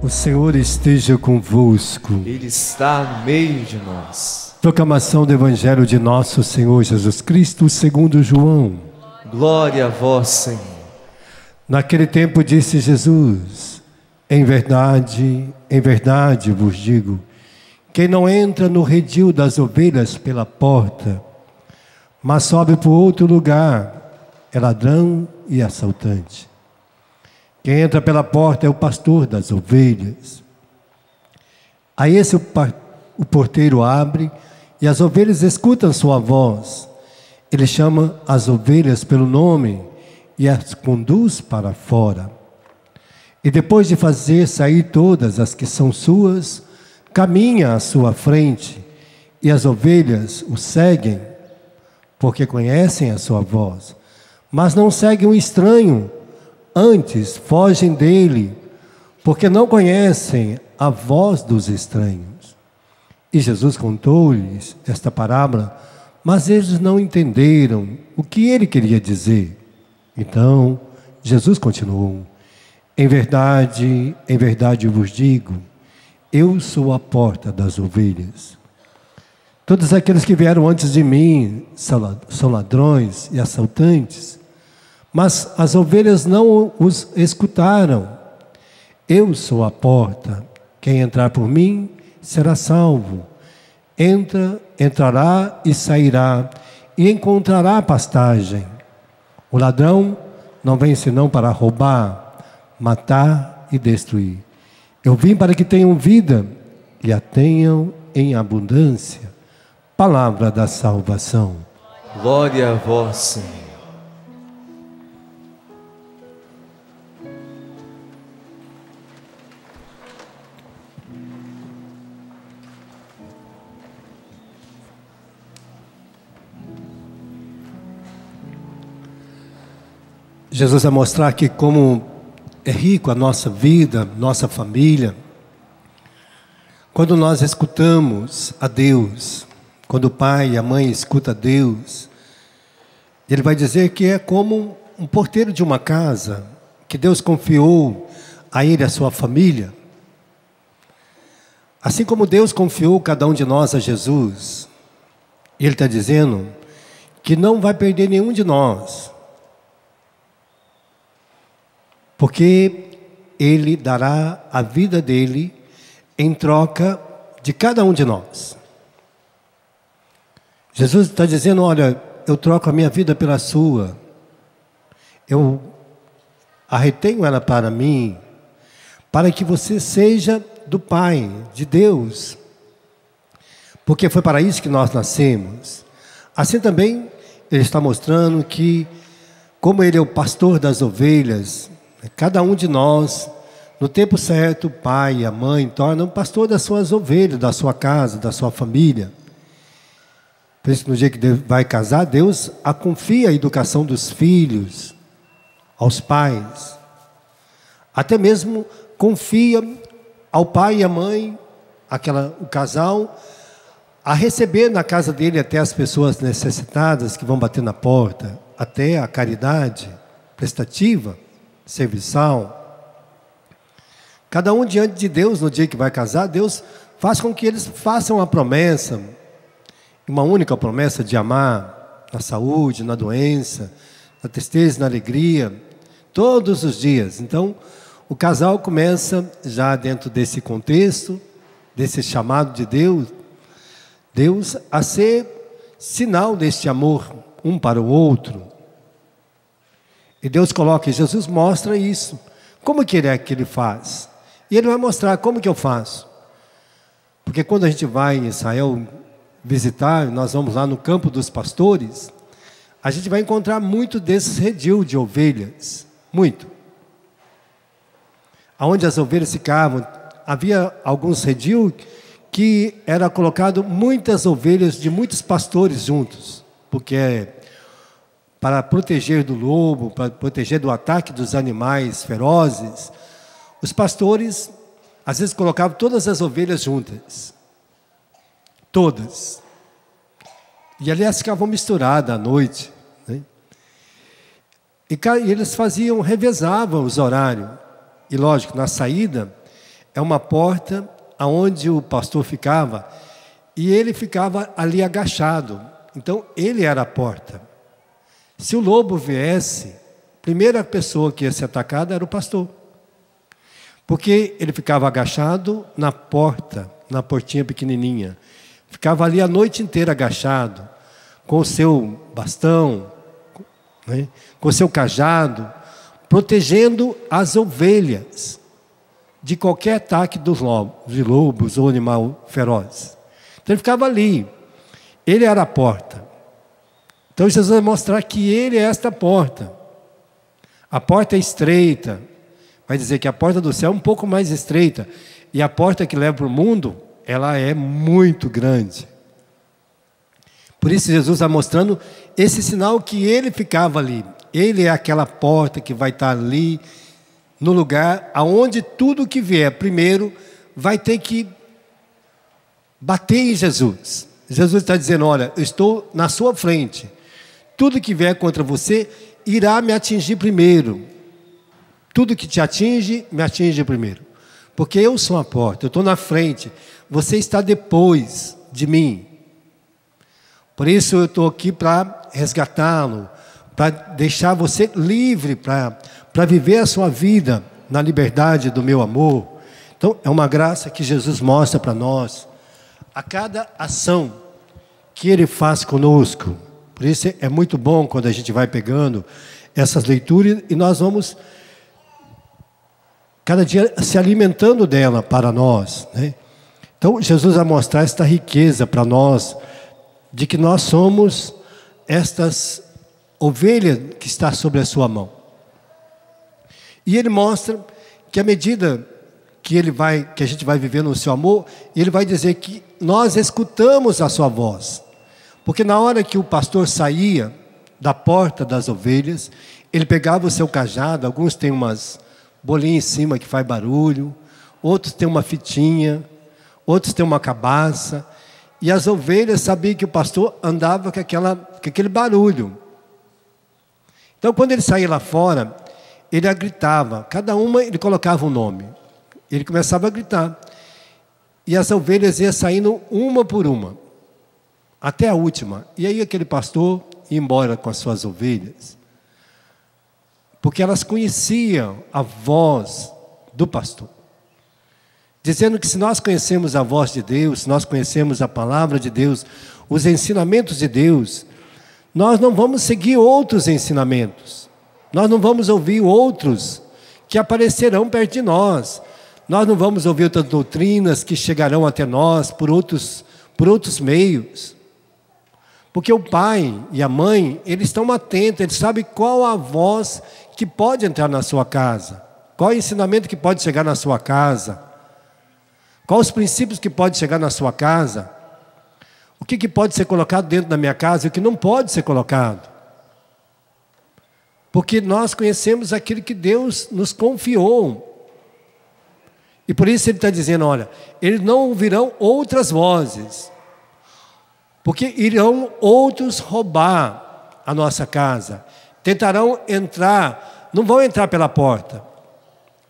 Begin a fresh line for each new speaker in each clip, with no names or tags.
O Senhor esteja convosco.
Ele está no meio de nós.
Proclamação do Evangelho de nosso Senhor Jesus Cristo segundo João.
Glória a vós, Senhor.
Naquele tempo disse Jesus: em verdade vos digo, quem não entra no redil das ovelhas pela porta, mas sobe por outro lugar, é ladrão e assaltante. Quem entra pela porta é o pastor das ovelhas. A esse o porteiro abre e as ovelhas escutam sua voz. Ele chama as ovelhas pelo nome e as conduz para fora. E depois de fazer sair todas as que são suas, caminha à sua frente, e as ovelhas o seguem, porque conhecem a sua voz. Mas não seguem um estranho, antes fogem dele, porque não conhecem a voz dos estranhos. E Jesus contou-lhes esta parábola, mas eles não entenderam o que ele queria dizer. Então, Jesus continuou: em verdade vos digo, eu sou a porta das ovelhas. Todos aqueles que vieram antes de mim são ladrões e assaltantes, mas as ovelhas não os escutaram. Eu sou a porta. Quem entrar por mim será salvo. Entrará e sairá, e encontrará pastagem. O ladrão não vem senão para roubar, matar e destruir. Eu vim para que tenham vida e a tenham em abundância. Palavra da salvação.
Glória a vós, Senhor.
Jesus vai mostrar aqui como é rico a nossa vida, nossa família, quando nós escutamos a Deus, quando o pai e a mãe escutam a Deus. Ele vai dizer que é como um porteiro de uma casa, que Deus confiou a ele, a sua família. Assim como Deus confiou cada um de nós a Jesus, Ele está dizendo que não vai perder nenhum de nós, porque Ele dará a vida dele em troca de cada um de nós. Jesus está dizendo: olha, eu troco a minha vida pela sua, eu retenho ela para mim, para que você seja do Pai, de Deus, porque foi para isso que nós nascemos. Assim também Ele está mostrando que, como Ele é o pastor das ovelhas, cada um de nós, no tempo certo, o pai e a mãe tornam pastor das suas ovelhas, da sua casa, da sua família. Por isso, no dia que Deus vai casar, Deus confia a educação dos filhos aos pais. Até mesmo confia ao pai e à mãe, o casal, a receber na casa dele até as pessoas necessitadas que vão bater na porta, até a caridade prestativa, serviçal. Cada um diante de Deus, no dia que vai casar, Deus faz com que eles façam a promessa, uma única promessa de amar, na saúde, na doença, na tristeza, na alegria, todos os dias. Então, o casal começa já dentro desse contexto, desse chamado de Deus a ser sinal deste amor um para o outro. E Deus coloca, e Jesus mostra isso. Como que Ele faz? E Ele vai mostrar como que eu faço. Porque quando a gente vai em Israel visitar, nós vamos lá no campo dos pastores, a gente vai encontrar muito desses redil de ovelhas. Muito. Onde as ovelhas ficavam, havia alguns redil que era colocado muitas ovelhas de muitos pastores juntos. Porque para proteger do lobo, para proteger do ataque dos animais ferozes, os pastores, às vezes, colocavam todas as ovelhas juntas. Todas. E, aliás, ficavam misturadas à noite, né? E eles revezavam os horários. E, lógico, na saída, é uma porta aonde o pastor ficava, e ele ficava ali agachado. Então, ele era a porta. Se o lobo viesse, a primeira pessoa que ia ser atacada era o pastor. Porque ele ficava agachado na porta, na portinha pequenininha. Ficava ali a noite inteira agachado, com o seu bastão, né, com o seu cajado, protegendo as ovelhas de qualquer ataque dos lobos, de lobos ou animal feroz. Então ele ficava ali. Ele era a porta. Então Jesus vai mostrar que ele é esta porta. A porta é estreita. Vai dizer que a porta do céu é um pouco mais estreita. E a porta que leva para o mundo, ela é muito grande. Por isso Jesus está mostrando esse sinal que ele ficava ali. Ele é aquela porta que vai estar ali, no lugar aonde tudo que vier primeiro vai ter que bater em Jesus. Jesus está dizendo, olha, eu estou na sua frente. Tudo que vier contra você irá me atingir primeiro. Tudo que te atinge, me atinge primeiro. Porque eu sou a porta, eu estou na frente. Você está depois de mim. Por isso eu estou aqui para resgatá-lo, para deixar você livre, para viver a sua vida na liberdade do meu amor. Então, é uma graça que Jesus mostra para nós. A cada ação que Ele faz conosco. Por isso é muito bom quando a gente vai pegando essas leituras e nós vamos cada dia se alimentando dela para nós, né? Então Jesus vai mostrar esta riqueza para nós, de que nós somos estas ovelhas que está sobre a sua mão. E Ele mostra que à medida que a gente vai vivendo o seu amor, Ele vai dizer que nós escutamos a sua voz. Porque na hora que o pastor saía da porta das ovelhas, ele pegava o seu cajado, alguns têm umas bolinhas em cima que faz barulho, outros têm uma fitinha, outros têm uma cabaça, e as ovelhas sabiam que o pastor andava com aquele barulho. Então quando ele saía lá fora, ele gritava, cada uma ele colocava um nome. Ele começava a gritar. E as ovelhas iam saindo uma por uma, até a última. E aí aquele pastor ia embora com as suas ovelhas, porque elas conheciam a voz do pastor. Dizendo que se nós conhecemos a voz de Deus, se nós conhecemos a palavra de Deus, os ensinamentos de Deus, nós não vamos seguir outros ensinamentos. Nós não vamos ouvir outros que aparecerão perto de nós. Nós não vamos ouvir outras doutrinas que chegarão até nós por outros meios. Porque o pai e a mãe, eles estão atentos, eles sabem qual a voz que pode entrar na sua casa. Qual o ensinamento que pode chegar na sua casa. Quais os princípios que pode chegar na sua casa. O que pode ser colocado dentro da minha casa e o que não pode ser colocado. Porque nós conhecemos aquilo que Deus nos confiou. E por isso ele está dizendo, olha, eles não ouvirão outras vozes, porque irão outros roubar a nossa casa. Tentarão entrar, não vão entrar pela porta,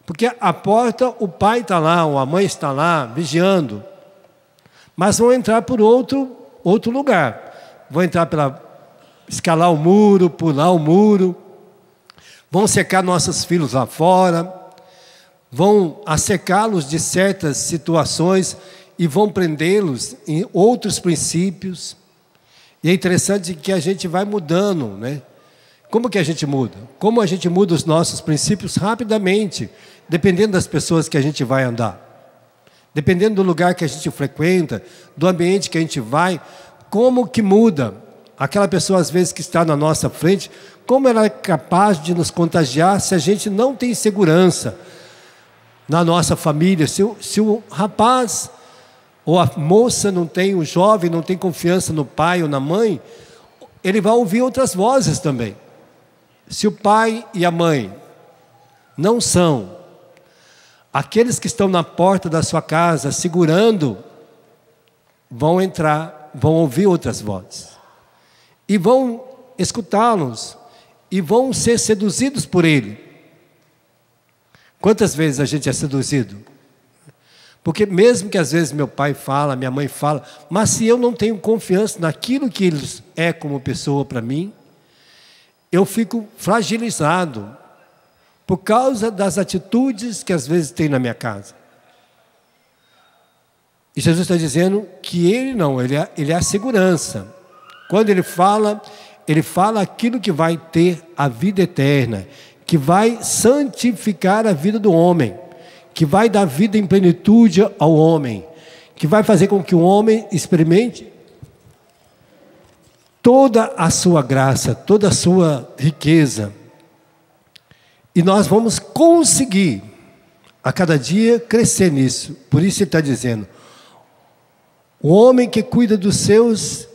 porque a porta, o pai está lá, ou a mãe está lá, vigiando, mas vão entrar por outro lugar. Vão entrar escalar o muro, pular o muro, vão secar nossos filhos lá fora, vão assecá-los de certas situações e vão prendê-los em outros princípios. E é interessante que a gente vai mudando, né? Como que a gente muda? Como a gente muda os nossos princípios rapidamente, dependendo das pessoas que a gente vai andar. Dependendo do lugar que a gente frequenta, do ambiente que a gente vai, como que muda? Aquela pessoa às vezes que está na nossa frente, como ela é capaz de nos contagiar se a gente não tem segurança na nossa família, se o rapaz ou a moça não tem, o jovem não tem confiança no pai ou na mãe, ele vai ouvir outras vozes também. Se o pai e a mãe não são aqueles que estão na porta da sua casa segurando, vão entrar, vão ouvir outras vozes e vão escutá-los e vão ser seduzidos por ele. Quantas vezes a gente é seduzido? Porque mesmo que às vezes meu pai fala, minha mãe fala, mas se eu não tenho confiança naquilo que eles é como pessoa para mim, eu fico fragilizado por causa das atitudes que às vezes tem na minha casa. E Jesus está dizendo que ele não, ele é a segurança. Quando ele fala aquilo que vai ter a vida eterna, que vai santificar a vida do homem, que vai dar vida em plenitude ao homem, que vai fazer com que o homem experimente toda a sua graça, toda a sua riqueza. E nós vamos conseguir a cada dia crescer nisso. Por isso ele está dizendo, o homem que cuida dos seus,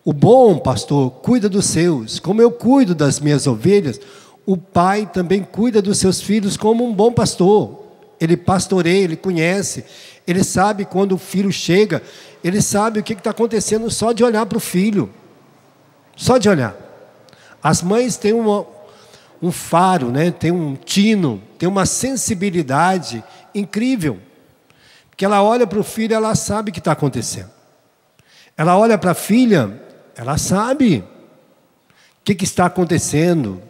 o bom pastor cuida dos seus, como eu cuido das minhas ovelhas, o pai também cuida dos seus filhos como um bom pastor. Ele pastoreia, ele conhece, ele sabe quando o filho chega, ele sabe o que está acontecendo só de olhar para o filho. Só de olhar. As mães têm um faro, né? Tem um tino, tem uma sensibilidade incrível. Porque ela olha para o filho, ela sabe o que está acontecendo. Ela olha para a filha, ela sabe o que está acontecendo.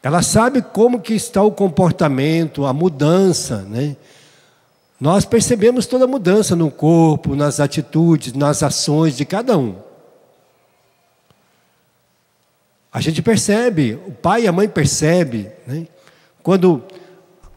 Ela sabe como que está o comportamento, a mudança, né? Nós percebemos toda a mudança no corpo, nas atitudes, nas ações de cada um. A gente percebe, o pai e a mãe percebem, né? Quando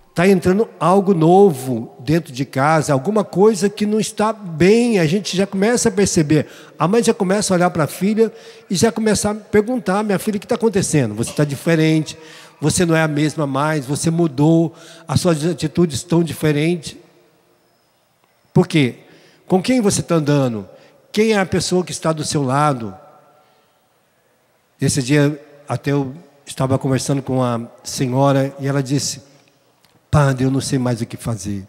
está entrando algo novo dentro de casa, alguma coisa que não está bem, a gente já começa a perceber. A mãe já começa a olhar para a filha e já começa a perguntar, minha filha, o que está acontecendo? Você está diferente, você não é a mesma mais, você mudou, as suas atitudes estão diferentes. Por quê? Com quem você está andando? Quem é a pessoa que está do seu lado? Esse dia até eu estava conversando com a senhora e ela disse, padre, eu não sei mais o que fazer.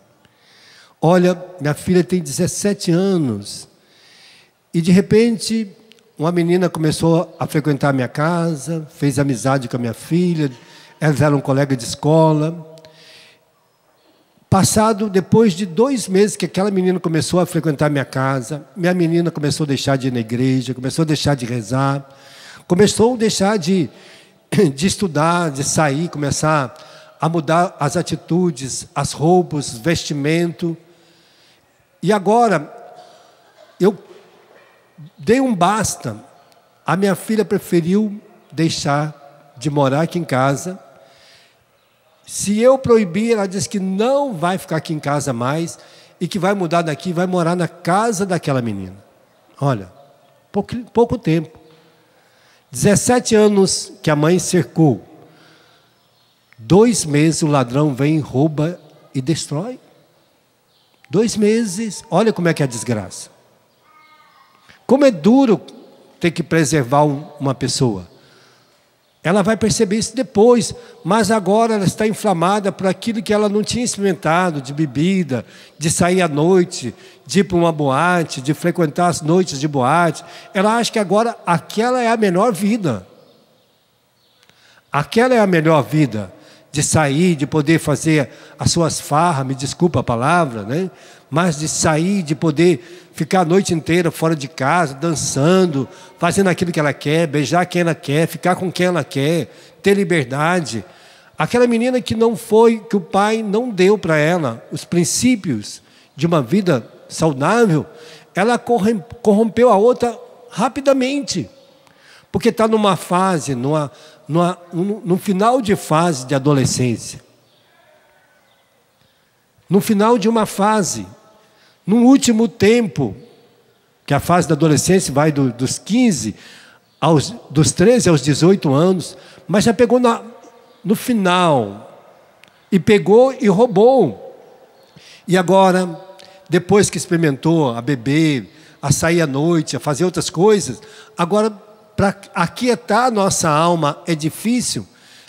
Olha, minha filha tem 17 anos e de repente uma menina começou a frequentar a minha casa, fez amizade com a minha filha, elas eram colegas de escola. Passado, depois de 2 meses que aquela menina começou a frequentar a minha casa, minha menina começou a deixar de ir na igreja, começou a deixar de rezar, começou a deixar de estudar, de sair, começar a mudar as atitudes, as roupas, vestimento. E agora, eu dei um basta. A minha filha preferiu deixar de morar aqui em casa. Se eu proibir, ela disse que não vai ficar aqui em casa mais e que vai mudar daqui, vai morar na casa daquela menina. Olha, pouco tempo. 17 anos que a mãe cercou. 2 meses o ladrão vem, rouba e destrói. 2 meses, olha como é que é a desgraça. Como é duro ter que preservar uma pessoa. Ela vai perceber isso depois, mas agora ela está inflamada por aquilo que ela não tinha experimentado, de bebida, de sair à noite, de ir para uma boate, de frequentar as noites de boate. Ela acha que agora aquela é a melhor vida. Aquela é a melhor vida, de sair, de poder fazer as suas farras, me desculpa a palavra, né? Mas de sair, de poder ficar a noite inteira fora de casa, dançando, fazendo aquilo que ela quer, beijar quem ela quer, ficar com quem ela quer, ter liberdade. Aquela menina que não foi, que o pai não deu para ela os princípios de uma vida saudável, ela corrompeu a outra rapidamente, porque está numa fase, no final de fase de adolescência, no final de uma fase, no último tempo, que a fase da adolescência vai dos 15, dos 13 aos 18 anos, mas já pegou no final, e pegou e roubou. E agora, depois que experimentou a beber, a sair à noite, a fazer outras coisas, agora, para aquietar a nossa alma é difícil.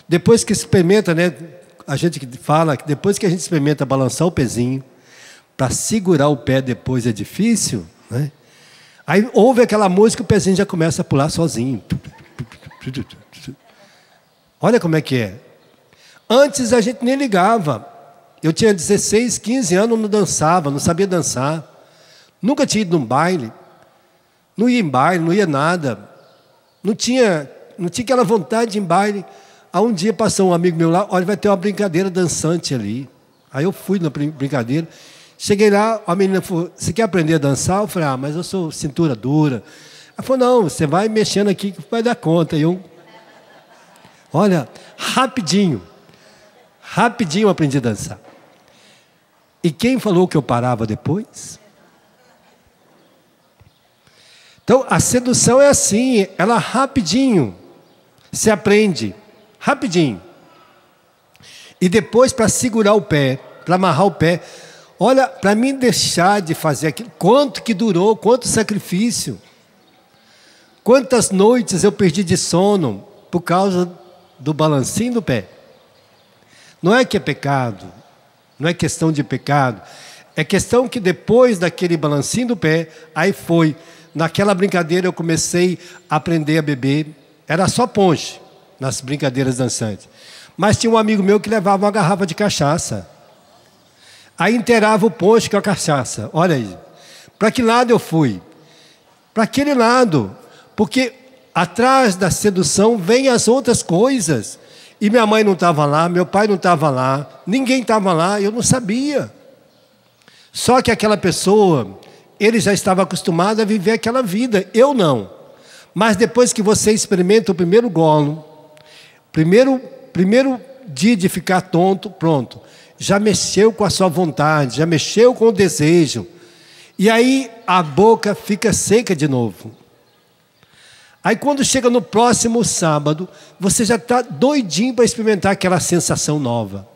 Depois que experimenta, né, a gente fala que depois que a gente experimenta balançar o pezinho, para segurar o pé depois é difícil, né? Aí ouve aquela música, o pezinho já começa a pular sozinho. Olha como é que é. Antes a gente nem ligava. Eu tinha 16, 15 anos, não dançava, não sabia dançar. Nunca tinha ido num baile. Não ia em baile, não ia nada. Não tinha aquela vontade de ir em baile. Aí um dia passou um amigo meu lá, olha, vai ter uma brincadeira dançante ali. Aí eu fui na brincadeira. Cheguei lá, a menina falou, você quer aprender a dançar? Eu falei, mas eu sou cintura dura. Ela falou, não, você vai mexendo aqui que vai dar conta. E eu, olha, rapidinho eu aprendi a dançar. E quem falou que eu parava depois? Então, a sedução é assim, ela rapidinho se aprende, rapidinho. E depois, para segurar o pé, para amarrar o pé, olha, para mim deixar de fazer aquilo, quanto que durou, quanto sacrifício. Quantas noites eu perdi de sono por causa do balancinho do pé. Não é que é pecado, não é questão de pecado, é questão que depois daquele balancinho do pé, aí foi, naquela brincadeira eu comecei a aprender a beber, era só ponche nas brincadeiras dançantes. Mas tinha um amigo meu que levava uma garrafa de cachaça. Aí inteirava o ponche com a cachaça. Olha aí. Para que lado eu fui? Para aquele lado. Porque atrás da sedução vem as outras coisas. E minha mãe não estava lá, meu pai não estava lá, ninguém estava lá, eu não sabia. Só que aquela pessoa, ele já estava acostumado a viver aquela vida, eu não. Mas depois que você experimenta o primeiro golo, primeiro dia de ficar tonto, pronto. Já mexeu com a sua vontade, já mexeu com o desejo. E aí a boca fica seca de novo. Aí quando chega no próximo sábado, você já está doidinho para experimentar aquela sensação nova.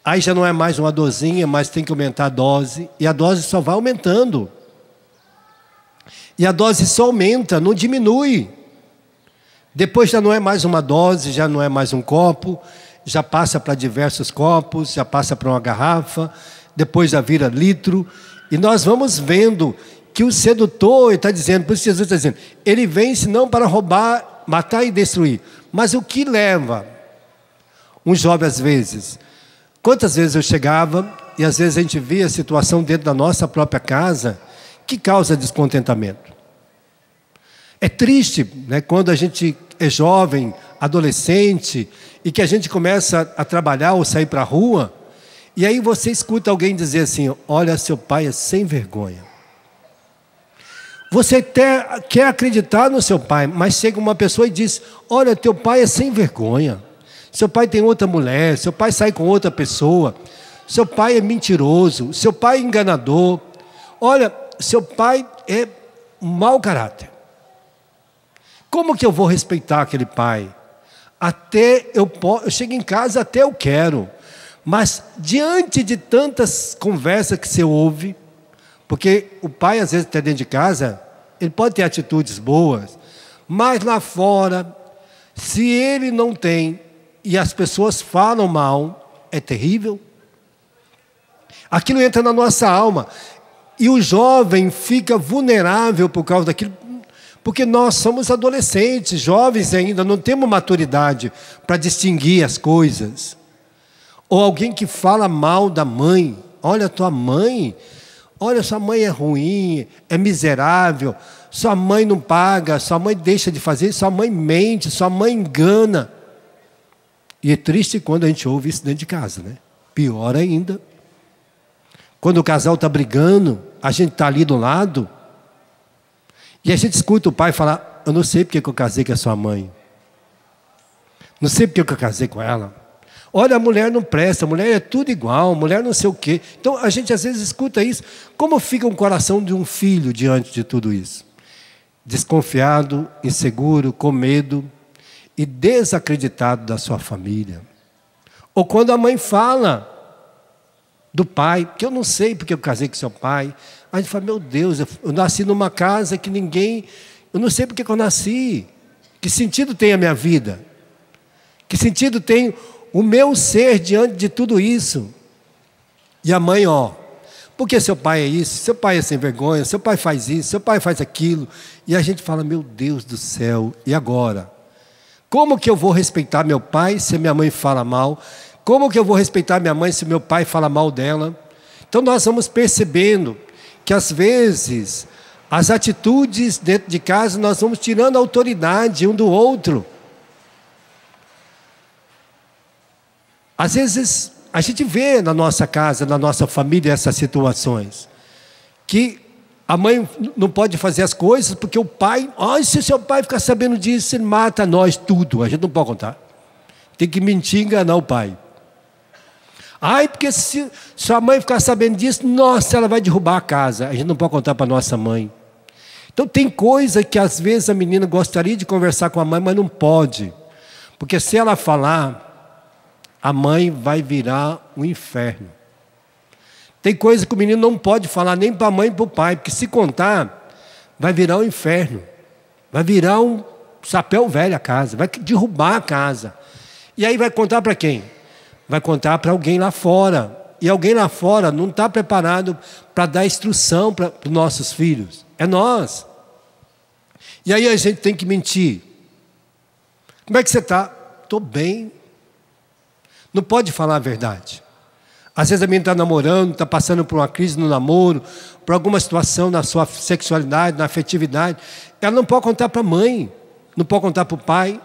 Aí já não é mais uma dorzinha, mas tem que aumentar a dose. E a dose só vai aumentando. E a dose só aumenta, não diminui. Depois já não é mais uma dose, já não é mais um copo, já passa para diversos copos, já passa para uma garrafa, depois já vira litro. E nós vamos vendo que o sedutor está dizendo, por isso Jesus está dizendo, ele vem senão para roubar, matar e destruir. Mas o que leva um jovem às vezes? Quantas vezes eu chegava e às vezes a gente via a situação dentro da nossa própria casa que causa descontentamento. É triste, né, quando a gente é jovem, adolescente, e que a gente começa a trabalhar ou sair para a rua, e aí você escuta alguém dizer assim, olha, seu pai é sem vergonha. Você até quer acreditar no seu pai, mas chega uma pessoa e diz, olha, teu pai é sem vergonha. Seu pai tem outra mulher, seu pai sai com outra pessoa, seu pai é mentiroso, seu pai é enganador. Olha, seu pai é um mau caráter. Como que eu vou respeitar aquele pai? Eu chego em casa, até eu quero. Mas diante de tantas conversas que você ouve, porque o pai às vezes está dentro de casa, ele pode ter atitudes boas, mas lá fora, se ele não tem, e as pessoas falam mal, é terrível. Aquilo entra na nossa alma. E o jovem fica vulnerável por causa daquilo, porque nós somos adolescentes, jovens ainda, não temos maturidade para distinguir as coisas. Ou alguém que fala mal da mãe, olha tua mãe, olha sua mãe é ruim, é miserável, sua mãe não paga, sua mãe deixa de fazer, sua mãe mente, sua mãe engana. E é triste quando a gente ouve isso dentro de casa, né? Pior ainda. Quando o casal está brigando, a gente está ali do lado, e a gente escuta o pai falar, eu não sei porque que eu casei com a sua mãe. Não sei porque que eu casei com ela. Olha, a mulher não presta, a mulher é tudo igual, a mulher não sei o quê. Então a gente às vezes escuta isso. Como fica o coração de um filho diante de tudo isso? Desconfiado, inseguro, com medo e desacreditado da sua família. Ou quando a mãe fala do pai, que eu não sei porque eu casei com seu pai. A gente fala, meu Deus, eu nasci numa casa que eu não sei porque que eu nasci. Que sentido tem a minha vida? Que sentido tem o meu ser diante de tudo isso? E a mãe, porque seu pai é isso, seu pai é sem vergonha, seu pai faz isso, seu pai faz aquilo. E a gente fala, meu Deus do céu, e agora? Como que eu vou respeitar meu pai se minha mãe fala mal? Como que eu vou respeitar minha mãe se meu pai fala mal dela? Então nós vamos percebendo que às vezes as atitudes dentro de casa nós vamos tirando a autoridade um do outro. Às vezes a gente vê na nossa casa, na nossa família essas situações. Que a mãe não pode fazer as coisas porque o pai, se o seu pai ficar sabendo disso, ele mata nós tudo. A gente não pode contar. Tem que mentir e enganar o pai. Porque se sua mãe ficar sabendo disso, nossa, ela vai derrubar a casa. A gente não pode contar para nossa mãe. Então tem coisa que às vezes a menina gostaria de conversar com a mãe, mas não pode. Porque se ela falar, a mãe vai virar um inferno. Tem coisa que o menino não pode falar nem para a mãe nem para o pai, porque se contar, vai virar um inferno. Vai virar um chapéu velho a casa, vai derrubar a casa. E aí vai contar para quem? Vai contar para alguém lá fora. E alguém lá fora não está preparado para dar instrução para os nossos filhos. É nós. E aí a gente tem que mentir. Como é que você está? Estou bem. Não pode falar a verdade. Às vezes a menina está namorando, está passando por uma crise no namoro, por alguma situação na sua sexualidade, na afetividade. Ela não pode contar para a mãe, não pode contar para o pai.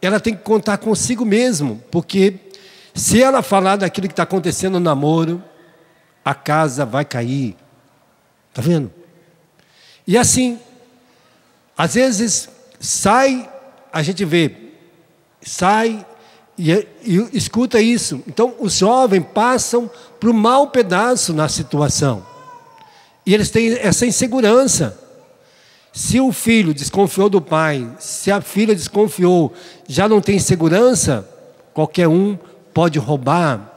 Ela tem que contar consigo mesmo, porque se ela falar daquilo que está acontecendo no namoro, a casa vai cair. Está vendo? E assim, às vezes a gente vê, sai e escuta isso. Então, os jovens passam por um mau pedaço na situação. E eles têm essa insegurança. Se o filho desconfiou do pai, se a filha desconfiou, já não tem segurança, qualquer um pode roubar.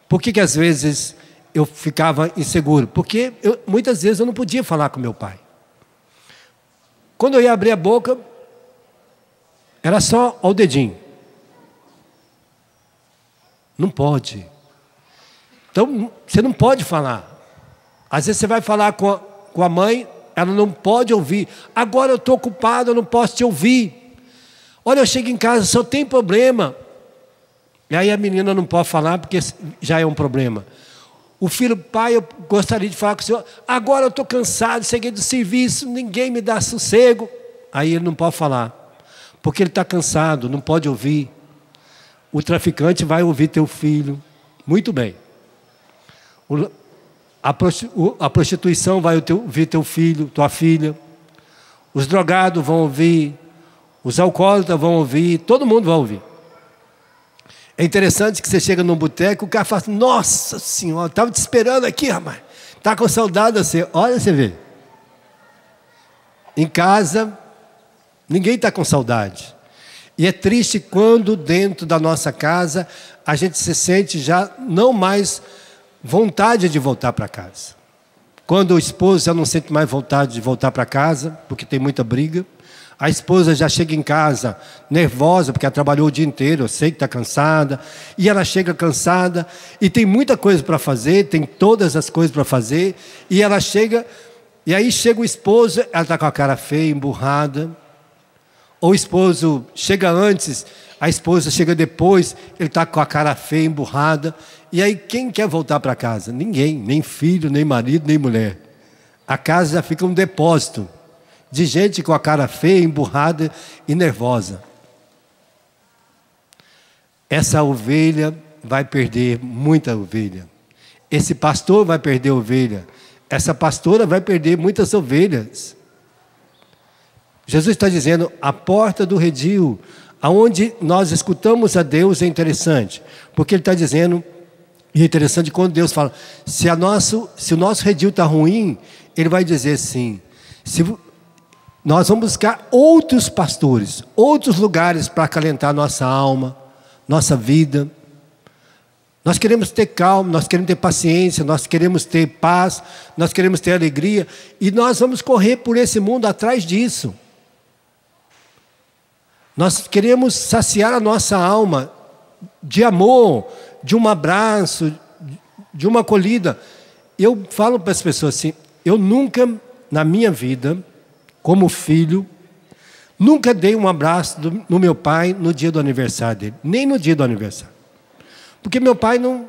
Por que às vezes eu ficava inseguro? Porque muitas vezes eu não podia falar com meu pai. Quando eu ia abrir a boca, era só o dedinho. Não pode. Então, você não pode falar. Às vezes você vai falar com a mãe, ela não pode ouvir. Agora eu estou ocupado, eu não posso te ouvir. Olha, eu chego em casa, só tem problema. E aí a menina não pode falar porque já é um problema. O filho, pai, eu gostaria de falar com o senhor. Agora eu estou cansado, cheguei do serviço, ninguém me dá sossego. Aí ele não pode falar, porque ele está cansado, não pode ouvir. O traficante vai ouvir teu filho. Muito bem. A prostituição vai ouvir teu filho, tua filha. Os drogados vão ouvir. Os alcoólatras vão ouvir. Todo mundo vai ouvir. É interessante que você chega num boteco, o cara fala assim, nossa senhora, estava te esperando aqui, rapaz. Está com saudade de você. Olha, você vê. Em casa, ninguém está com saudade. E é triste quando dentro da nossa casa, a gente se sente já não mais vontade de voltar para casa. Quando o esposo já não sente mais vontade de voltar para casa, porque tem muita briga. A esposa já chega em casa nervosa, porque ela trabalhou o dia inteiro, eu sei que está cansada. E ela chega cansada, e tem muita coisa para fazer, tem todas as coisas para fazer. E ela chega, e aí chega o esposo, ela está com a cara feia, emburrada. Ou o esposo chega antes, a esposa chega depois, ele está com a cara feia, emburrada. E aí quem quer voltar para casa? Ninguém, nem filho, nem marido, nem mulher. A casa já fica um depósito de gente com a cara feia, emburrada e nervosa. Essa ovelha vai perder muita ovelha. Esse pastor vai perder ovelha. Essa pastora vai perder muitas ovelhas. Jesus está dizendo, a porta do redil, aonde nós escutamos a Deus, é interessante. Porque Ele está dizendo, e é interessante quando Deus fala, se o nosso redil está ruim, Ele vai dizer assim, nós vamos buscar outros pastores, outros lugares para acalentar nossa alma, nossa vida. Nós queremos ter calma, nós queremos ter paciência, nós queremos ter paz, nós queremos ter alegria. E nós vamos correr por esse mundo atrás disso. Nós queremos saciar a nossa alma de amor, de um abraço, de uma acolhida. Eu falo para as pessoas assim, eu nunca na minha vida, como filho, nunca dei um abraço no meu pai no dia do aniversário dele, nem no dia do aniversário. Porque meu pai não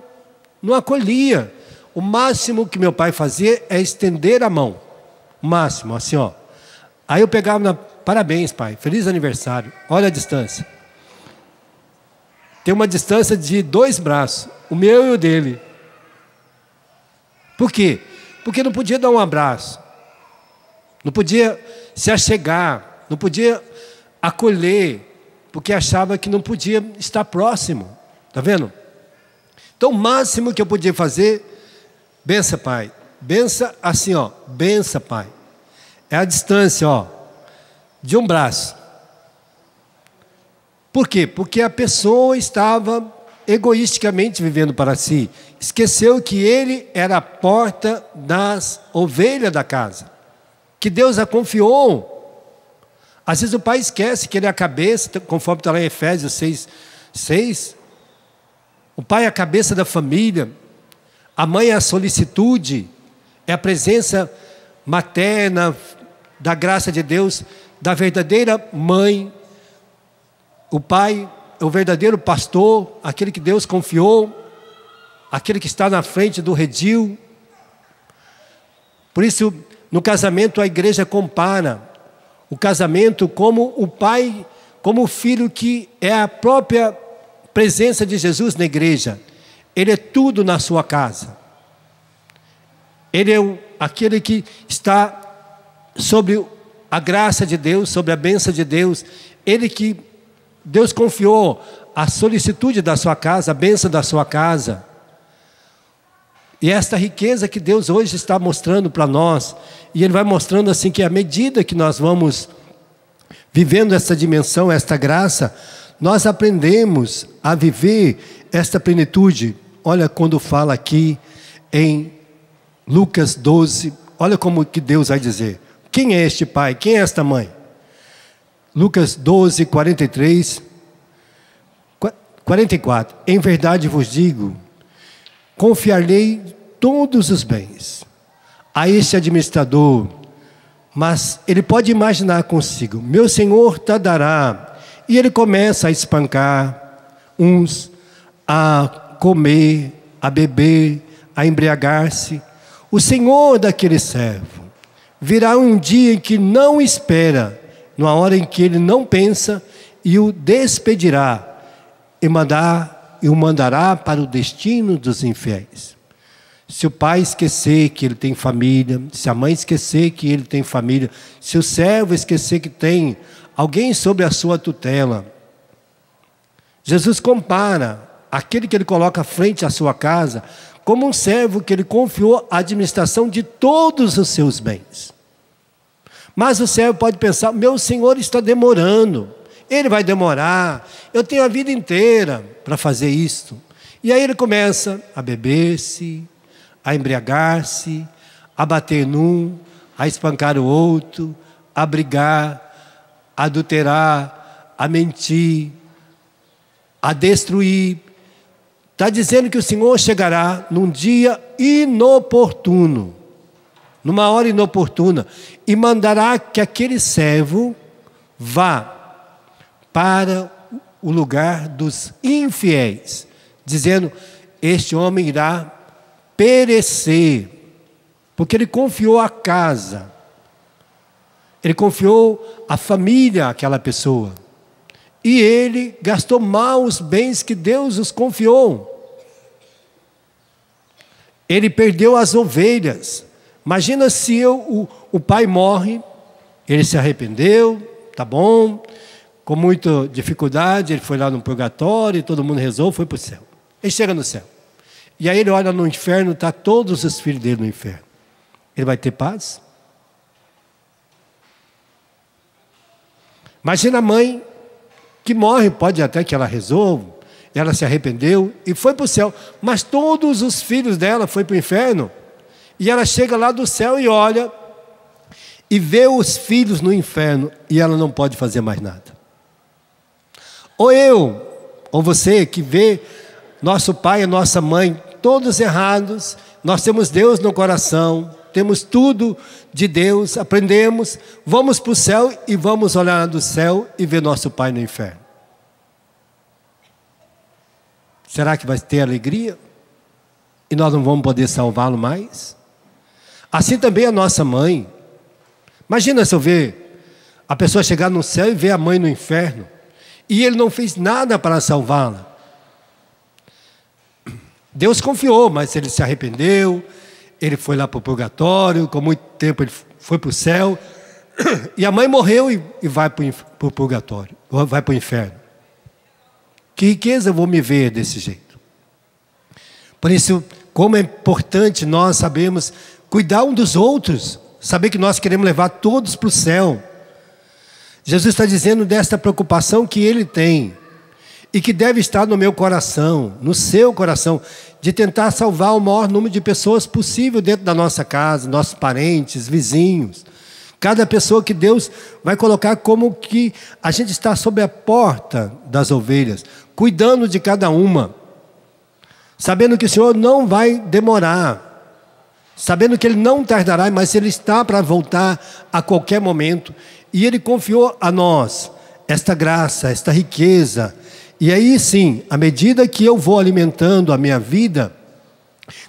acolhia. O máximo que meu pai fazia é estender a mão. O máximo, assim, ó. Aí eu pegava, parabéns, pai, feliz aniversário. Olha a distância. Tem uma distância de 2 braços, o meu e o dele. Por quê? Porque não podia dar um abraço, não podia se achegar, não podia acolher, porque achava que não podia estar próximo. Está vendo? Então o máximo que eu podia fazer, bença, pai. Bença assim, ó. Bença, pai. É a distância, ó, de um braço. Por quê? Porque a pessoa estava egoisticamente vivendo para si. Esqueceu que ele era a porta das ovelhas da casa. Que Deus a confiou. Às vezes o pai esquece que ele é a cabeça, conforme está lá em Efésios 6. O pai é a cabeça da família. A mãe é a solicitude. É a presença materna da graça de Deus, da verdadeira mãe. O pai é o verdadeiro pastor, aquele que Deus confiou, aquele que está na frente do redil. Por isso, no casamento, a igreja compara o casamento como o pai, como o filho que é a própria presença de Jesus na igreja. Ele é tudo na sua casa. Ele é aquele que está sobre a graça de Deus, sobre a bênção de Deus. Ele que Deus confiou a solicitude da sua casa, a bênção da sua casa. E esta riqueza que Deus hoje está mostrando para nós, e Ele vai mostrando assim que à medida que nós vamos vivendo essa dimensão, esta graça, nós aprendemos a viver esta plenitude. Olha quando fala aqui em Lucas 12, olha como que Deus vai dizer. Quem é este pai? Quem é esta mãe? Lucas 12, 43, 44. Em verdade vos digo, confiar-lhe todos os bens a este administrador, mas ele pode imaginar consigo, meu Senhor te dará, e ele começa a espancar uns, a comer, a beber, a embriagar-se. O Senhor daquele servo virá um dia em que não espera, numa hora em que ele não pensa, e o despedirá e o mandará para o destino dos infiéis. Se o pai esquecer que ele tem família, se a mãe esquecer que ele tem família, se o servo esquecer que tem alguém sobre a sua tutela, Jesus compara aquele que ele coloca à frente à sua casa como um servo que ele confiou a administração de todos os seus bens. Mas o servo pode pensar, meu senhor está demorando, ele vai demorar, eu tenho a vida inteira para fazer isto. E aí ele começa a beber-se, a embriagar-se, a bater num, a espancar o outro, a brigar, a adulterar, a mentir, a destruir. Está dizendo que o Senhor chegará num dia inoportuno, numa hora inoportuna, e mandará que aquele servo vá para o lugar dos infiéis, dizendo, este homem irá perecer, porque ele confiou a casa, ele confiou a família àquela pessoa, e ele gastou mal os bens que Deus os confiou. Ele perdeu as ovelhas. Imagina se o pai morre, ele se arrependeu, tá bom, com muita dificuldade, ele foi lá no purgatório, todo mundo rezou, foi para o céu. Ele chega no céu. E aí ele olha no inferno, está todos os filhos dele no inferno. Ele vai ter paz? Imagina a mãe que morre, pode até que ela rezou, ela se arrependeu e foi para o céu, mas todos os filhos dela foram para o inferno, e ela chega lá do céu e olha, e vê os filhos no inferno, e ela não pode fazer mais nada. Ou eu, ou você que vê nosso pai e nossa mãe, todos errados, nós temos Deus no coração, temos tudo de Deus, aprendemos, vamos para o céu e vamos olhar do céu e ver nosso pai no inferno. será que vai ter alegria? E nós não vamos poder salvá-lo mais? Assim também a nossa mãe. Imagina se eu ver a pessoa chegar no céu e ver a mãe no inferno, e ele não fez nada para salvá-la. Deus confiou, mas ele se arrependeu, ele foi lá para o purgatório, com muito tempo ele foi para o céu, e a mãe morreu e vai para o purgatório, vai para o inferno. Que riqueza eu vou me ver desse jeito? Por isso, como é importante nós sabermos cuidar um dos outros, saber que nós queremos levar todos para o céu. Jesus está dizendo desta preocupação que Ele tem, e que deve estar no meu coração, no seu coração, de tentar salvar o maior número de pessoas possível dentro da nossa casa, nossos parentes, vizinhos. Cada pessoa que Deus vai colocar como que a gente está sob a porta das ovelhas, cuidando de cada uma, sabendo que o Senhor não vai demorar, sabendo que Ele não tardará, mas Ele está para voltar a qualquer momento. E Ele confiou a nós esta graça, esta riqueza. E aí sim, à medida que eu vou alimentando a minha vida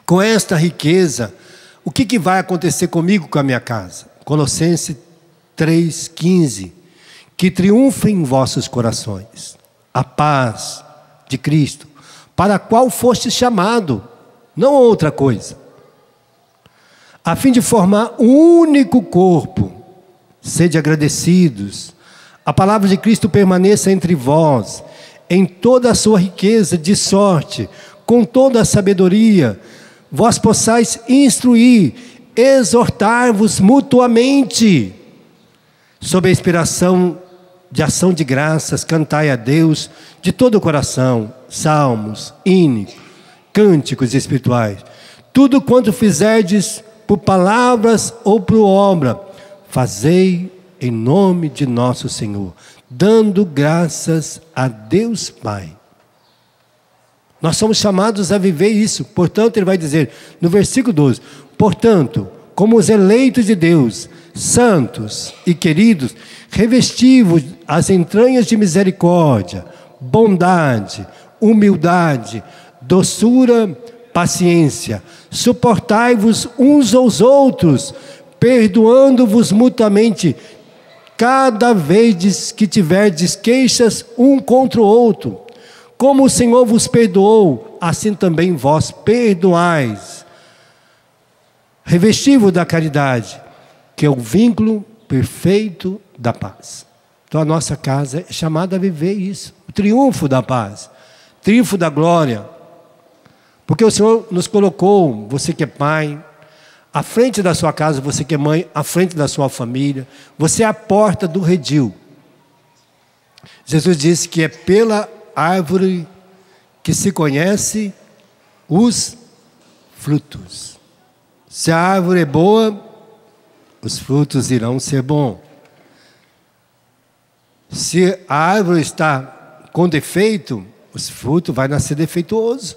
com esta riqueza, o que vai acontecer comigo, com a minha casa? Colossenses 3,15. Que triunfe em vossos corações a paz de Cristo, para a qual foste chamado, não outra coisa, a fim de formar um único corpo. Sede agradecidos. A palavra de Cristo permaneça entre vós, em toda a sua riqueza, de sorte, com toda a sabedoria, vós possais instruir, exortar-vos mutuamente, sob a inspiração de ação de graças, cantai a Deus de todo o coração, salmos, hinos, cânticos espirituais. Tudo quanto fizerdes, por palavras ou por obra, fazei em nome de nosso Senhor, dando graças a Deus Pai. Nós somos chamados a viver isso. Portanto, ele vai dizer no versículo 12: portanto, como os eleitos de Deus, santos e queridos, revesti-vos as entranhas de misericórdia, bondade, humildade, doçura, paciência. Suportai-vos uns aos outros, perdoando-vos mutuamente, cada vez que tiverdes queixas um contra o outro. Como o Senhor vos perdoou, assim também vós perdoais. Revesti-vos da caridade, que é o vínculo perfeito da paz. Então a nossa casa é chamada a viver isso, o triunfo da paz, o triunfo da glória. Porque o Senhor nos colocou, você que é pai, à frente da sua casa, você que é mãe, à frente da sua família. Você é a porta do redil. Jesus disse que é pela árvore que se conhece os frutos. Se a árvore é boa, os frutos irão ser bons. Se a árvore está com defeito, os frutos vão nascer defeituosos.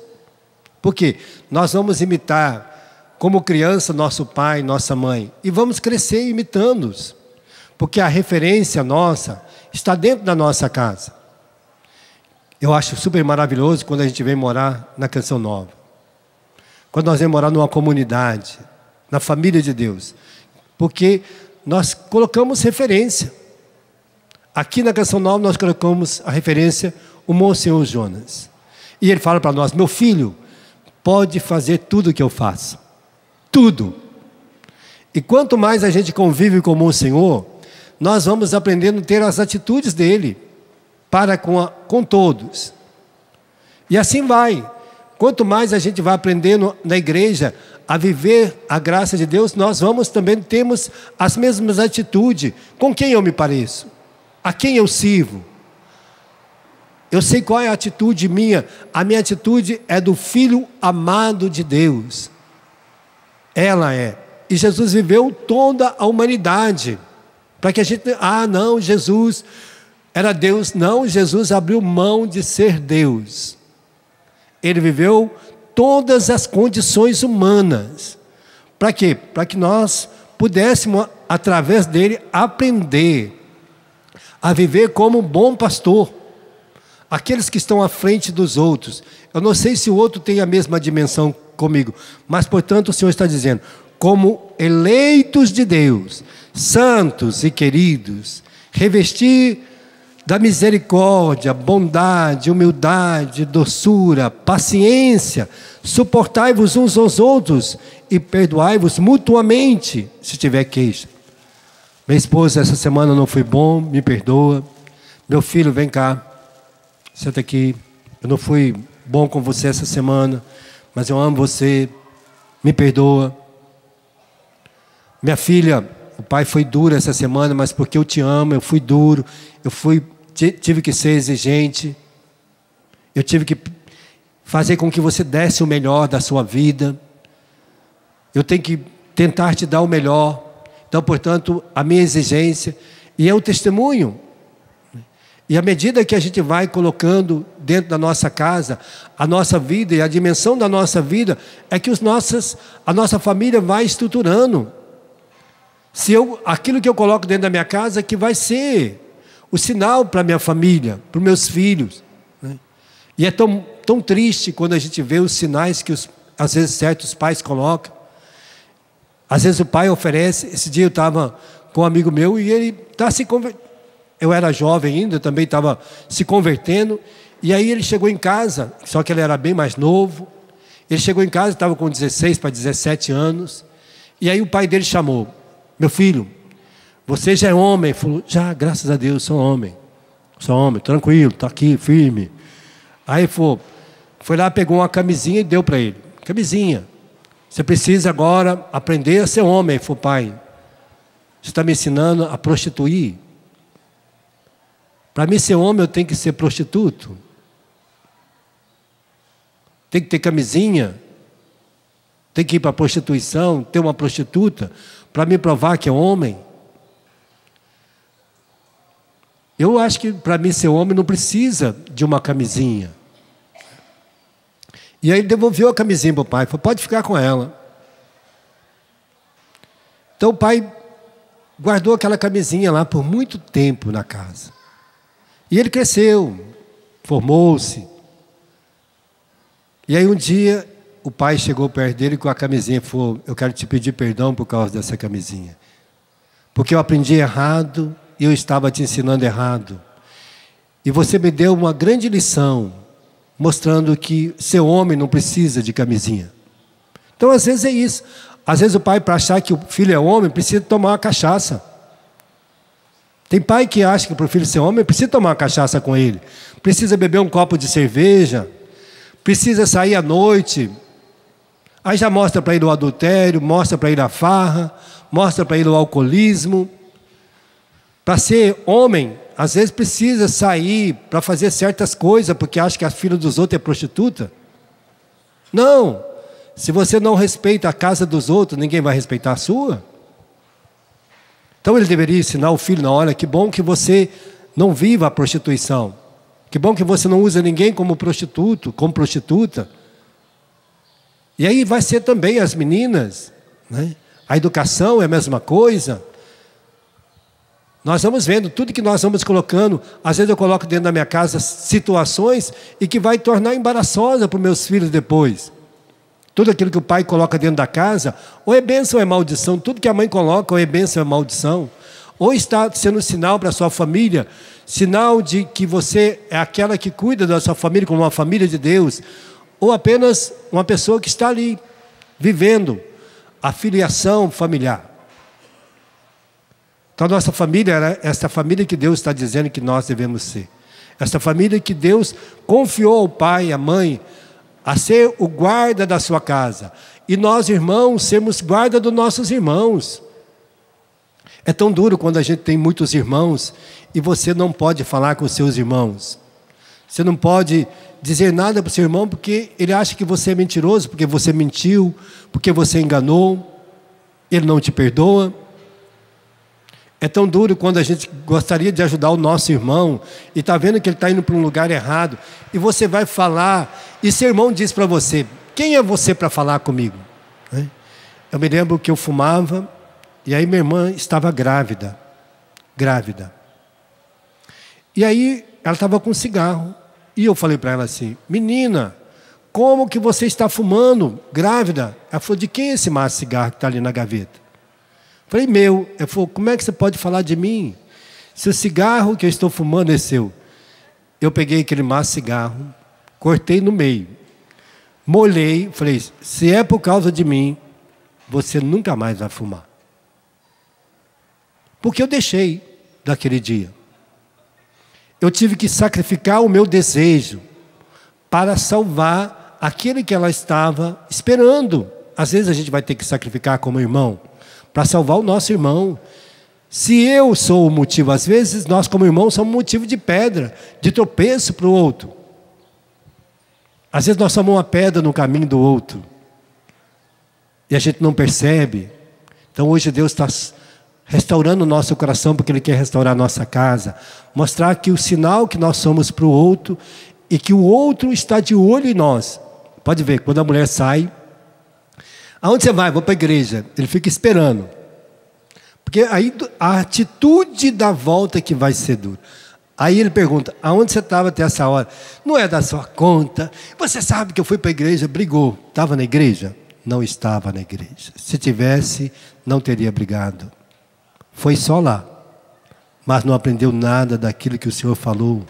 Por quê? Nós vamos imitar como criança, nosso pai, nossa mãe, e vamos crescer imitando-os, porque a referência nossa está dentro da nossa casa. Eu acho super maravilhoso quando a gente vem morar na Canção Nova, quando nós vamos morar numa comunidade, na família de Deus, porque nós colocamos referência. Aqui na Canção Nova nós colocamos a referência, o Monsenhor Jonas, e ele fala para nós: meu filho, pode fazer tudo o que eu faço. Tudo. E quanto mais a gente convive com o Monsenhor, nós vamos aprendendo a ter as atitudes dele para com todos. E assim vai. Quanto mais a gente vai aprendendo na igreja a viver a graça de Deus, nós vamos também termos as mesmas atitudes. Com quem eu me pareço? A quem eu sirvo? Eu sei qual é a atitude minha. A minha atitude é do Filho amado de Deus. Ela é. E Jesus viveu toda a humanidade. Para que a gente... não, Jesus era Deus. Não, Jesus abriu mão de ser Deus. Ele viveu todas as condições humanas. Para quê? Para que nós pudéssemos, através dele, aprender a viver como um bom pastor. aqueles que estão à frente dos outros. Eu não sei se o outro tem a mesma dimensão comigo, mas, portanto, o Senhor está dizendo, como eleitos de Deus, santos e queridos, revestir da misericórdia, bondade, humildade, doçura, paciência, suportai-vos uns aos outros e perdoai-vos mutuamente, se tiver queixa. Minha esposa, essa semana não foi bom, me perdoa. Meu filho, vem cá, senta aqui. Eu não fui bom com você essa semana, mas eu amo você, me perdoa. Minha filha, o pai foi duro essa semana, mas porque eu te amo, eu fui duro, tive que ser exigente, eu tive que fazer com que você desse o melhor da sua vida, eu tenho que tentar te dar o melhor. Então, portanto, a minha exigência, e é o testemunho, e à medida que a gente vai colocando dentro da nossa casa, a nossa vida e a dimensão da nossa vida, é que a nossa família vai estruturando. Aquilo que eu coloco dentro da minha casa, que vai ser o sinal para a minha família, para os meus filhos, né? E é tão triste quando a gente vê os sinais que às vezes certos pais colocam. Às vezes o pai oferece. Esse dia eu estava com um amigo meu e ele está se convertendo. Eu era jovem ainda, também estava se convertendo. E aí ele chegou em casa, só que ele era bem mais novo. Ele chegou em casa, estava com 16 para 17 anos. E aí o pai dele chamou: meu filho, você já é homem? Ele falou: já, graças a Deus, sou homem, tranquilo, está aqui, firme. Aí foi lá, pegou uma camisinha e deu para ele. Camisinha, você precisa agora aprender a ser homem. Ele falou: pai, você está me ensinando a prostituir? Para mim ser homem eu tenho que ser prostituto? Tem que ter camisinha? Tem que ir para a prostituição, ter uma prostituta, para me provar que é homem? Eu acho que para mim ser homem não precisa de uma camisinha. E aí ele devolveu a camisinha para o pai, falou: pode ficar com ela. Então o pai guardou aquela camisinha lá por muito tempo na casa. E ele cresceu, formou-se. E aí um dia o pai chegou perto dele com a camisinha e falou: eu quero te pedir perdão por causa dessa camisinha, porque eu aprendi errado e eu estava te ensinando errado. E você me deu uma grande lição, mostrando que ser homem não precisa de camisinha. Então às vezes é isso. Às vezes o pai, para achar que o filho é homem, precisa tomar uma cachaça. Tem pai que acha que para o filho ser homem, precisa tomar uma cachaça com ele, precisa beber um copo de cerveja, precisa sair à noite. Aí já mostra para ele o adultério, mostra para ele a farra, mostra para ele o alcoolismo. Para ser homem, às vezes precisa sair para fazer certas coisas, porque acha que a filha dos outros é prostituta. Não, se você não respeita a casa dos outros, ninguém vai respeitar a sua. Então ele deveria ensinar o filho: não, olha, que bom que você não viva a prostituição, que bom que você não usa ninguém como prostituto, como prostituta. E aí vai ser também as meninas, né? A educação é a mesma coisa. Nós vamos vendo tudo que nós vamos colocando. Às vezes eu coloco dentro da minha casa situações e que vai tornar embaraçosa para os meus filhos depois. Tudo aquilo que o pai coloca dentro da casa, ou é bênção ou é maldição. Tudo que a mãe coloca, ou é bênção ou é maldição. Ou está sendo sinal para a sua família, sinal de que você é aquela que cuida da sua família como uma família de Deus, ou apenas uma pessoa que está ali, vivendo a filiação familiar. Então, nossa família era essa família que Deus está dizendo que nós devemos ser. Essa família que Deus confiou ao pai e à mãe a ser o guarda da sua casa. E nós, irmãos, sermos guarda dos nossos irmãos. É tão duro quando a gente tem muitos irmãos e você não pode falar com os seus irmãos. Você não pode dizer nada para o seu irmão porque ele acha que você é mentiroso, porque você mentiu, porque você enganou, ele não te perdoa. É tão duro quando a gente gostaria de ajudar o nosso irmão e está vendo que ele está indo para um lugar errado e você vai falar e seu irmão diz para você: quem é você para falar comigo? Eu me lembro que eu fumava e aí minha irmã estava grávida. E aí ela estava com cigarro E eu falei para ela assim: menina, como que você está fumando, grávida? Ela falou: de quem é esse maço de cigarro que está ali na gaveta? Eu falei: meu. Ela falou: como é que você pode falar de mim? Se o cigarro que eu estou fumando é seu. Eu peguei aquele maço de cigarro, cortei no meio, molhei, falei: se é por causa de mim, você nunca mais vai fumar. Porque eu deixei daquele dia. Eu tive que sacrificar o meu desejo para salvar aquele que ela estava esperando. Às vezes a gente vai ter que sacrificar como irmão, para salvar o nosso irmão. Se eu sou o motivo, às vezes nós como irmãos somos motivo de pedra, de tropeço para o outro. Às vezes nós somos uma pedra no caminho do outro. E a gente não percebe. Então hoje Deus está restaurando o nosso coração, porque Ele quer restaurar a nossa casa. Mostrar que o sinal que nós somos para o outro, e que o outro está de olho em nós. Pode ver, quando a mulher sai: aonde você vai? Vou para a igreja. Ele fica esperando. Porque aí a atitude da volta que vai ser dura. Aí ele pergunta: aonde você estava até essa hora? Não é da sua conta. Você sabe que eu fui para a igreja. Brigou. Estava na igreja? Não estava na igreja. Se tivesse, não teria brigado. Foi só lá. Mas não aprendeu nada daquilo que o Senhor falou.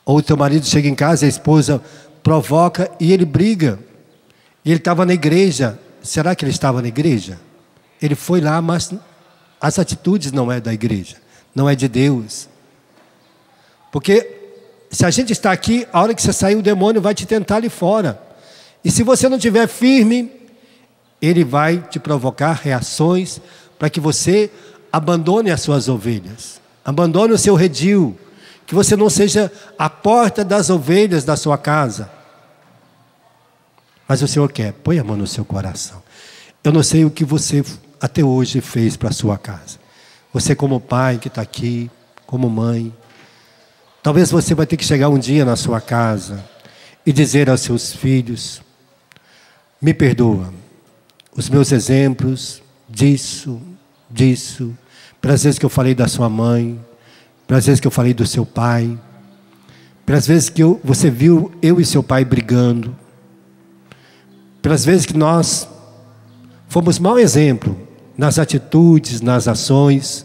Ou o teu marido chega em casa, a esposa provoca e ele briga. E ele estava na igreja. Será que ele estava na igreja? Ele foi lá, mas as atitudes não é da igreja, não é de Deus. Porque se a gente está aqui, a hora que você sair, o demônio vai te tentar ali fora. E se você não estiver firme, ele vai te provocar reações para que você abandone as suas ovelhas, abandone o seu redil, que você não seja a porta das ovelhas da sua casa. Mas o Senhor quer, põe a mão no seu coração. Eu não sei o que você até hoje fez para a sua casa. Você como pai que está aqui, como mãe, talvez você vai ter que chegar um dia na sua casa e dizer aos seus filhos: me perdoa, os meus exemplos disso, pelas vezes que eu falei da sua mãe, pelas vezes que eu falei do seu pai, pelas vezes que você viu eu e seu pai brigando, pelas vezes que nós fomos mau exemplo nas atitudes, nas ações.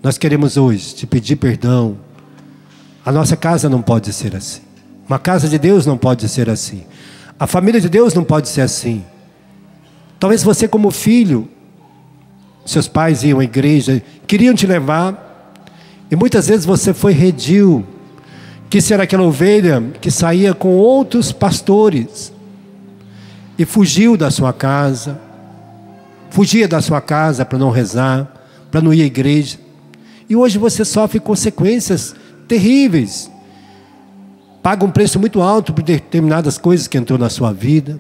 Nós queremos hoje te pedir perdão. A nossa casa não pode ser assim. Uma casa de Deus não pode ser assim. A família de Deus não pode ser assim. Talvez você como filho, seus pais iam à igreja, queriam te levar, e muitas vezes você foi redil, que ser aquela ovelha que saía com outros pastores, e fugiu da sua casa, fugia da sua casa para não rezar, para não ir à igreja. E hoje você sofre consequências terríveis. Paga um preço muito alto por determinadas coisas que entrou na sua vida.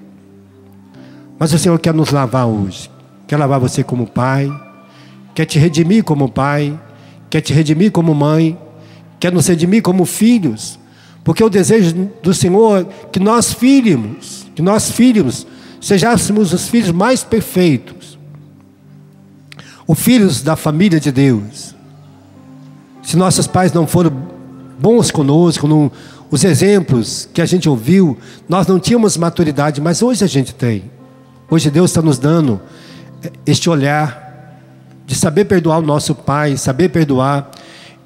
Mas o Senhor quer nos lavar hoje. Quer lavar você como pai. Quer te redimir como pai. Quer te redimir como mãe. Quer nos redimir como filhos. Porque o desejo do Senhor é que nós filhos, sejamos os filhos mais perfeitos. Os filhos da família de Deus. Se nossos pais não foram bons conosco, os exemplos que a gente ouviu, nós não tínhamos maturidade, mas hoje a gente tem. Hoje Deus está nos dando este olhar de saber perdoar o nosso pai, saber perdoar,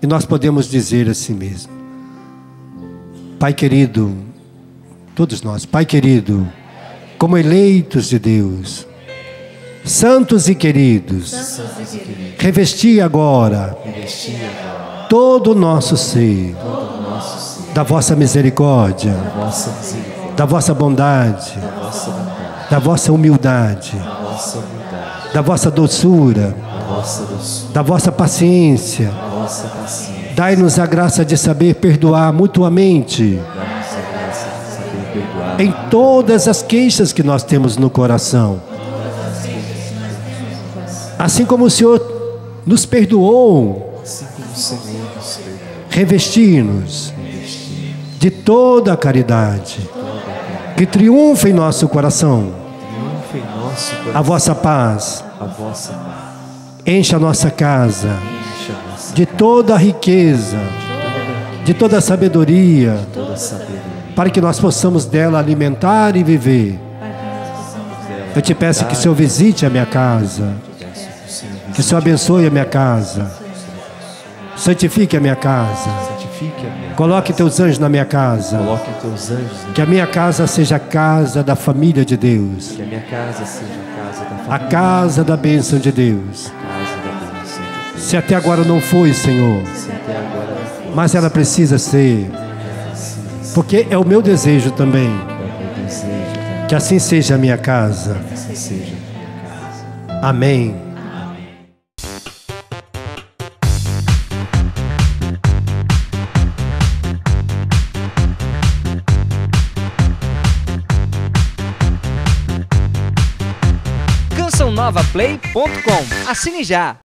e nós podemos dizer assim mesmo: Pai querido, todos nós, Pai querido, como eleitos de Deus, santos e queridos, revesti agora todo o nosso ser da vossa misericórdia, da vossa bondade, da vossa humildade, da vossa doçura, da vossa paciência. Dai-nos a graça de saber perdoar mutuamente em todas as queixas que nós temos no coração. Assim como o Senhor nos perdoou, revesti-nos de toda a caridade, que triunfe em nosso coração a vossa paz, encha a nossa casa de toda a riqueza, de toda a sabedoria,
toda sabedoria,
para que nós possamos dela alimentar e viver. Eu te peço que o Senhor visite a minha casa, que o Senhor abençoe a minha casa, santifique a minha casa,
santifique a minha
coloque teus anjos na minha casa,
coloque teus anjos em
que a minha casa seja a casa da família de Deus,
que a minha casa seja a casa da
a
família,
casa da bênção de Deus.
casa da bênção de Deus.
Se até agora não foi, Senhor,
Se até agora não foi,
mas ela precisa ser, porque é o meu desejo também,
é o meu desejo também,
que assim seja a minha casa.
que assim seja a minha casa.
Amém.
CançãoNovaPlay.com. Assine já!